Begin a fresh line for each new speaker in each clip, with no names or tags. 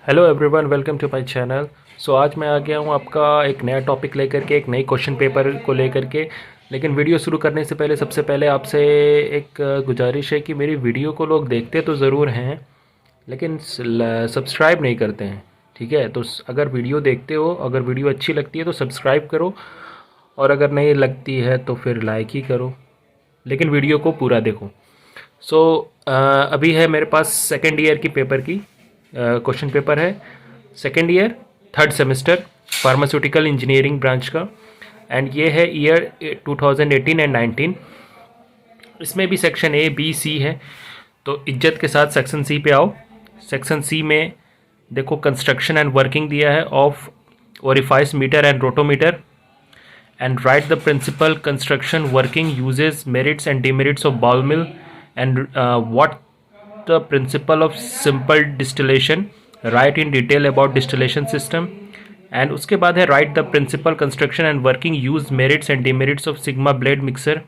Hello everyone, welcome to my channel. So आज मैं आ गया हूँ आपका एक नया टॉपिक लेकर के, एक नई क्वेश्चन पेपर को लेकर के। लेकिन वीडियो शुरू करने से पहले सबसे पहले आपसे एक गुजारिश है कि मेरी वीडियो को लोग देखते तो ज़रूर हैं, लेकिन सब्सक्राइब नहीं करते हैं। ठीक है, तो अगर वीडियो देखते हो, अगर वीडियो अच्छी लगती है तो सब्सक्राइब करो, और अगर नहीं लगती है तो फिर लाइक ही करो, लेकिन वीडियो को पूरा देखो। सो अभी है मेरे पास सेकेंड ईयर की पेपर की क्वेश्चन पेपर है। Second year third semester pharmaceutical engineering branch का, एंड ये है ईयर 2018 एंड 19। इसमें भी सेक्शन ए बी सी है, तो इज्जत के साथ सेक्शन सी पे आओ। सेक्शन सी में देखो कंस्ट्रक्शन एंड वर्किंग दिया है of orifice meter and rotameter, and write the principal construction working uses merits and demerits of ball mill, and what the principle of simple distillation, write in detail about distillation system। And उसके बाद है write the principle construction and working use merits and demerits of sigma blade mixer.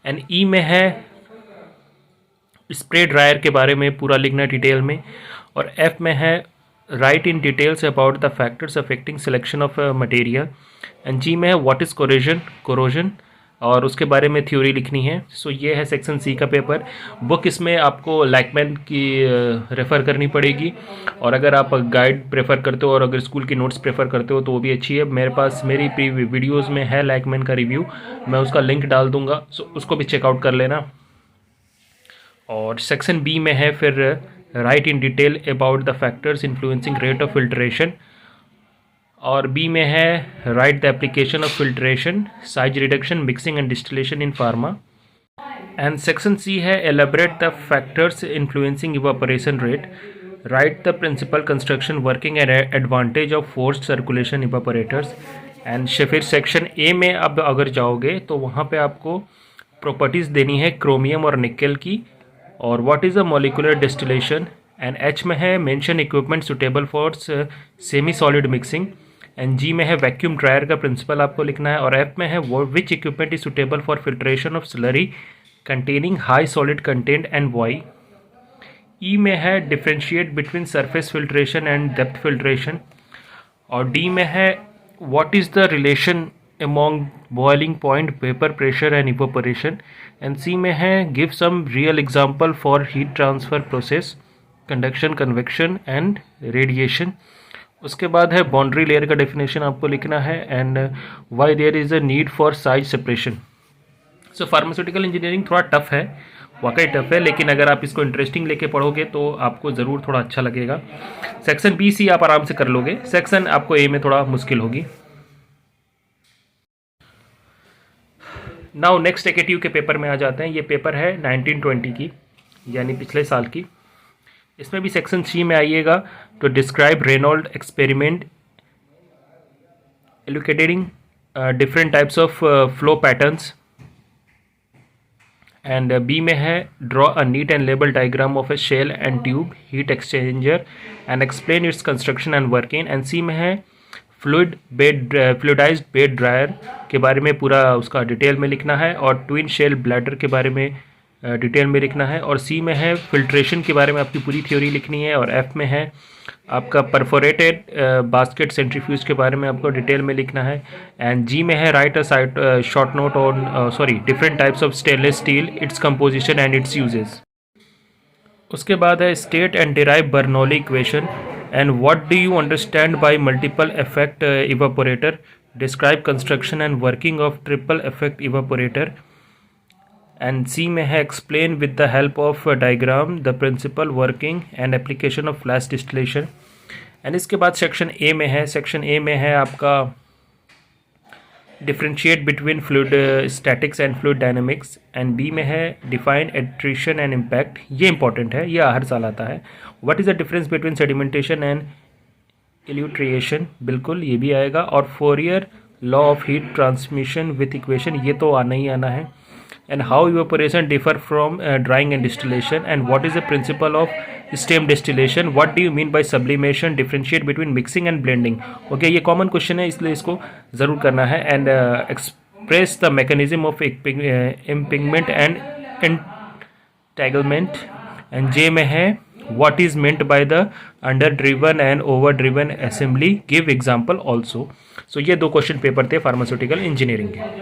And E में है spray dryer के बारे में पूरा लिखना डिटेल में। और एफ में है write in details about the factors affecting selection of material. And G में है व्हाट इज़ कोरोजन, और उसके बारे में थ्योरी लिखनी है। सो ये है सेक्शन सी का पेपर। बुक इसमें आपको लैकमैन की रेफ़र करनी पड़ेगी, और अगर आप गाइड प्रेफर करते हो और अगर स्कूल की नोट्स प्रेफर करते हो तो वो भी अच्छी है। मेरे पास मेरी वीडियोज़ में है लैकमैन का रिव्यू, मैं उसका लिंक डाल दूँगा, सो उसको भी चेकआउट कर लेना। और सेक्शन बी में है फिर write in detail about the factors influencing rate of filtration, और बी में है write the application of filtration, size reduction, mixing and distillation in pharma. And section C है elaborate the factors influencing evaporation rate, write the principle construction working and advantage of forced circulation evaporators. And फिर section A में अब अगर जाओगे तो वहाँ पे आपको प्रॉपर्टीज़ देनी है क्रोमियम और निकल की, और what is a molecular distillation. And H में है mention equipment suitable for semi solid mixing. And G में है वैक्यूम ड्रायर का प्रिंसिपल आपको लिखना है। और एफ में है which equipment is suitable for filtration of slurry containing high solid content and why. E में है differentiate between surface filtration and depth filtration. और डी में है what is the relation among boiling point, vapor pressure and evaporation। And C में है give some real example for heat transfer process, conduction, convection and radiation। उसके बाद है boundary layer का definition आपको लिखना है, and Y there is a need for size separation. So pharmaceutical engineering थोड़ा टफ है, वाकई टफ है, लेकिन अगर आप इसको इंटरेस्टिंग लेके पढ़ोगे तो आपको ज़रूर थोड़ा अच्छा लगेगा। सेक्शन बी सी आप आराम से कर लोगे, सेक्शन आपको ए में थोड़ा मुश्किल होगी। नाउ नेक्स्ट एकेटिव के पेपर में आ जाते हैं। ये पेपर है 1920 की, यानी पिछले साल की। इसमें भी सेक्शन सी में आइएगा तो describe Reynold experiment elucidating different types of flow patterns. And B में है draw a neat and label diagram of a shell and tube heat exchanger and explain its construction and working. And C में है fluidised bed dryer के बारे में पूरा उसका detail में लिखना है, और ट्विन शेल ब्लैडर के बारे में डिटेल में लिखना है। और सी में है फिल्ट्रेशन के बारे में आपकी पूरी थ्योरी लिखनी है। और एफ में है आपका परफोरेटेड बास्केट सेंट्रीफ्यूज के बारे में आपको डिटेल में लिखना है। एंड जी में है write a short note on different types of stainless steel, its composition and its uses. उसके बाद है state and derive Bernoulli equation, and what do you understand by multiple effect evaporator, describe construction and working of triple effect evaporator. And C में है explain with the help of diagram the principle working and application of flash distillation. And इसके बाद section A में है, section A में है आपका differentiate between fluid statics and fluid dynamics. And B में है डिफाइन एट्रिशन एंड इम्पैक्ट, ये इंपॉर्टेंट है, ये हर साल आता है। What is the difference between sedimentation and elutriation, बिल्कुल ये भी आएगा। और Fourier law of heat transmission with equation, ये तो आना ही आना है। And how evaporation differ from drying and distillation, and what is the principle of steam distillation, what do you mean by sublimation, differentiate between mixing and blending. Okay, ये common question है इसलिए इसको ज़रूर करना है। And express the mechanism of impingement and entanglement. And J में है what is meant by the under driven and over driven assembly, give example also. So ये 2 क्वेश्चन पेपर थे फार्मास्यूटिकल इंजीनियरिंग के।